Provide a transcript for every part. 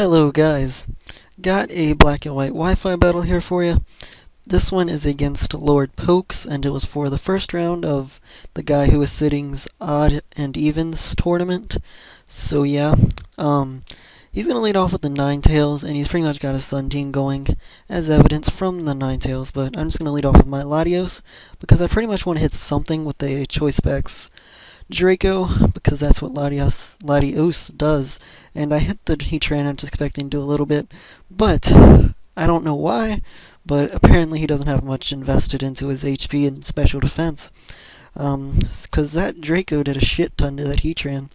Hello guys, got a black and white Wi-Fi battle here for you. This one is against LordPokes, and it was for the first round of the guy who was sitting's odd and evens tournament. So yeah, he's gonna lead off with the Nine Tails, and he's pretty much got his Sun team going, as evidence from the Nine Tails. But I'm just gonna lead off with my Latios because I pretty much want to hit something with the choice specs Draco, because that's what Latios does, and I hit the Heatran. I'm just expecting to do a little bit, but I don't know why, but apparently he doesn't have much invested into his HP and special defense, because that Draco did a shit ton to that Heatran.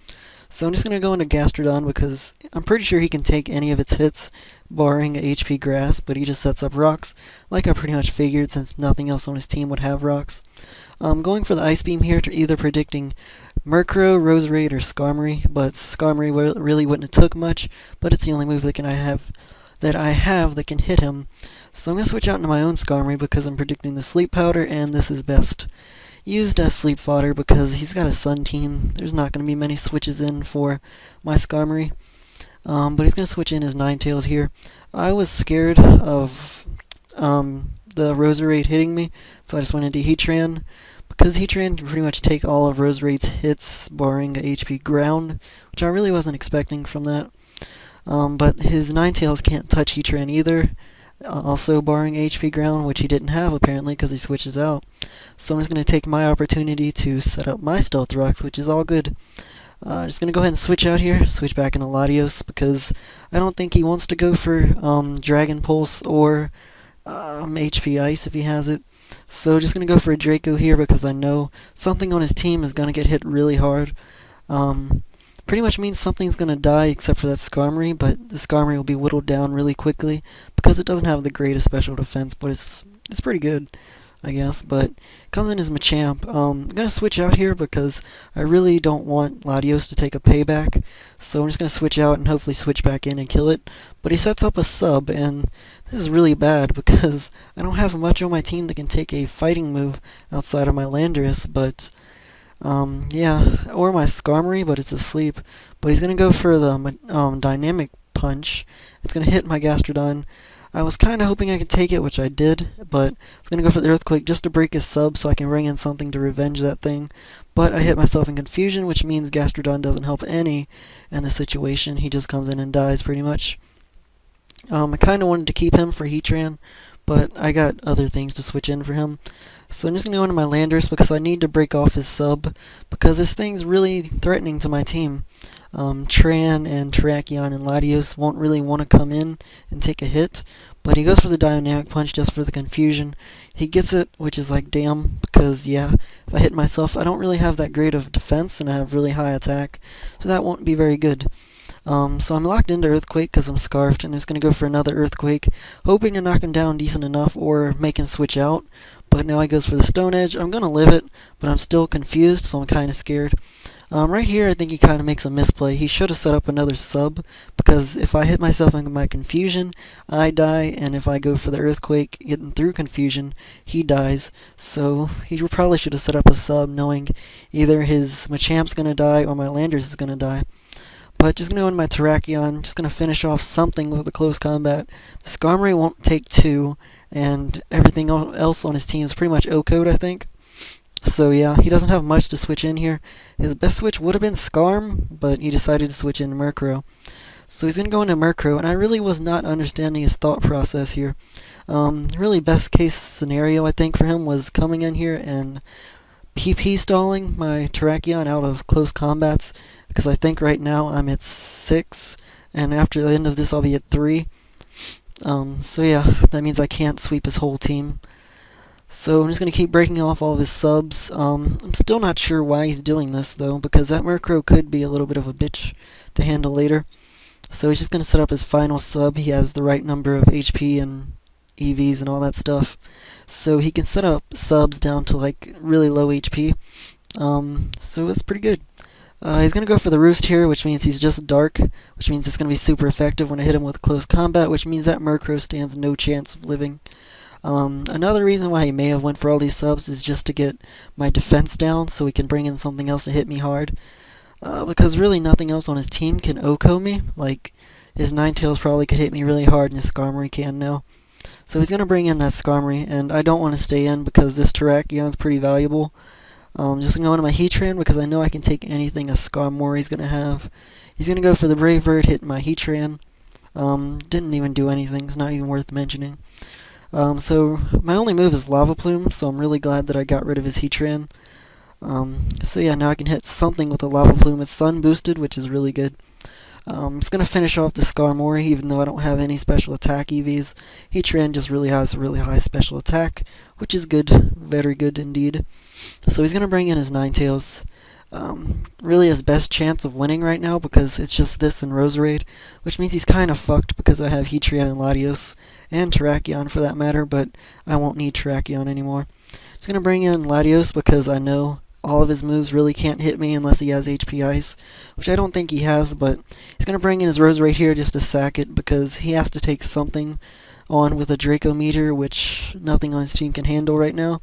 So I'm just going to go into Gastrodon because I'm pretty sure he can take any of its hits, barring HP Grass, but he just sets up rocks, like I pretty much figured since nothing else on his team would have rocks. Going for the Ice Beam here, to either predicting Murkrow, Roserade, or Skarmory, but Skarmory really wouldn't have took much, but it's the only move that I have that can hit him. So I'm going to switch out into my own Skarmory because I'm predicting the Sleep Powder, and this is best used as sleep fodder because he's got a Sun team. There's not going to be many switches in for my Skarmory, but he's going to switch in his Ninetales here. I was scared of the Roserade hitting me, so I just went into Heatran, because Heatran can pretty much take all of Roserade's hits, barring a HP Ground, which I really wasn't expecting from that. But his Ninetales can't touch Heatran either, also barring HP Ground, which he didn't have apparently because he switches out. So I'm just going to take my opportunity to set up my Stealth Rocks, which is all good. Just going to go ahead and switch out here, switch back into Latios, because I don't think he wants to go for Dragon Pulse or HP Ice if he has it. So just going to go for a Draco here because I know something on his team is going to get hit really hard. Pretty much means something's going to die except for that Skarmory, but the Skarmory will be whittled down really quickly because it doesn't have the greatest special defense, but it's pretty good, I guess. But comes in as Machamp. I'm going to switch out here because I really don't want Latios to take a payback, so I'm just going to switch out and hopefully switch back in and kill it. But he sets up a sub, and this is really bad because I don't have much on my team that can take a fighting move outside of my Landorus, but yeah, or my Skarmory, but it's asleep. But he's going to go for the Dynamic Punch. It's going to hit my Gastrodon. I was kind of hoping I could take it, which I did, but I was going to go for the Earthquake just to break his sub so I can bring in something to revenge that thing. But I hit myself in Confusion, which means Gastrodon doesn't help any in the situation. He just comes in and dies pretty much. I kind of wanted to keep him for Heatran, but I got other things to switch in for him. So I'm just going to go into my Landorus because I need to break off his sub, because this thing's really threatening to my team. Tran and Terrakion and Latios won't really want to come in and take a hit, but he goes for the Dynamic Punch just for the confusion. He gets it, which is like damn, because yeah, if I hit myself, I don't really have that great of defense and I have really high attack, so that won't be very good. So I'm locked into Earthquake because I'm scarfed, and I'm just going to go for another Earthquake, hoping to knock him down decent enough or make him switch out. But now he goes for the Stone Edge. I'm going to live it, but I'm still confused, so I'm kind of scared. Right here, I think he kind of makes a misplay. He should have set up another sub, because if I hit myself in my Confusion, I die, and if I go for the Earthquake, getting through Confusion, he dies. So he probably should have set up a sub, knowing either his Machamp's going to die or my Landorus is going to die. But just going to go into my Terrakion, just going to finish off something with a close combat. The Skarmory won't take two, and everything else on his team is pretty much O-code, I think. So yeah, he doesn't have much to switch in here. His best switch would have been Skarm, but he decided to switch into Murkrow. So he's going to go into Murkrow, and I really was not understanding his thought process here. Really best case scenario, I think, for him was coming in here and PP stalling my Terrakion out of close combats, because I think right now I'm at 6, and after the end of this I'll be at 3. So yeah, that means I can't sweep his whole team. So I'm just going to keep breaking off all of his subs. I'm still not sure why he's doing this though, because that Murkrow could be a little bit of a bitch to handle later. So he's just going to set up his final sub. He has the right number of HP and EVs and all that stuff, so he can set up subs down to like really low HP. So it's pretty good. He's going to go for the Roost here, which means he's just Dark, which means it's going to be super effective when I hit him with close combat, which means that Murkrow stands no chance of living. Another reason why he may have went for all these subs is just to get my defense down so he can bring in something else to hit me hard. Because really nothing else on his team can OHKO me. Like, his Ninetales probably could hit me really hard, and his Skarmory can now. So he's going to bring in that Skarmory, and I don't want to stay in because this Terrakion is pretty valuable. Just going to go into my Heatran because I know I can take anything a Skarmory is going to have. He's going to go for the Brave Bird, hit my Heatran. Didn't even do anything, it's not even worth mentioning. So my only move is Lava Plume, so I'm really glad that I got rid of his Heatran. So yeah, now I can hit something with a Lava Plume. It's Sun boosted, which is really good. It's going to finish off the Skarmory, even though I don't have any special attack EVs. Heatran just really has a really high special attack, which is good, very good indeed. So he's going to bring in his Ninetales. Really his best chance of winning right now because it's just this and Roserade, which means he's kind of fucked because I have Heatran and Latios, and Terrakion for that matter, but I won't need Terrakion anymore. Just going to bring in Latios because I know all of his moves really can't hit me unless he has HP Ice, which I don't think he has, but he's going to bring in his Roserade here just to sack it because he has to take something on with a Draco Meteor, which nothing on his team can handle right now.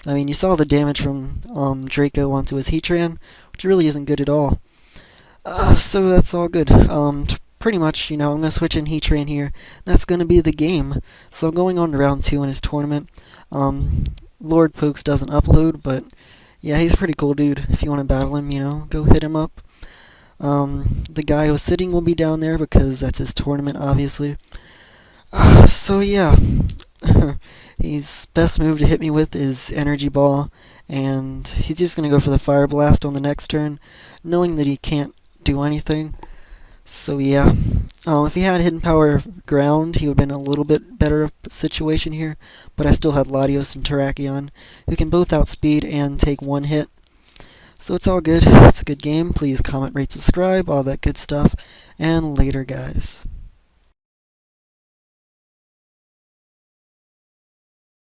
I mean, you saw the damage from Draco onto his Heatran, which really isn't good at all. So that's all good. Pretty much, I'm going to switch in Heatran here. That's going to be the game. So I'm going on to round 2 in his tournament. LordPokes doesn't upload, but yeah, he's a pretty cool dude. If you want to battle him, go hit him up. The guy who's sitting will be down there because that's his tournament, obviously. So yeah, his best move to hit me with is Energy Ball, and he's just going to go for the Fire Blast on the next turn, knowing that he can't do anything. So yeah, if he had Hidden Power Ground, he would have been a little bit better situation here, but I still had Latios and Terrakion, who can both outspeed and take one hit. So it's all good. It's a good game. Please comment, rate, subscribe, all that good stuff, and later, guys.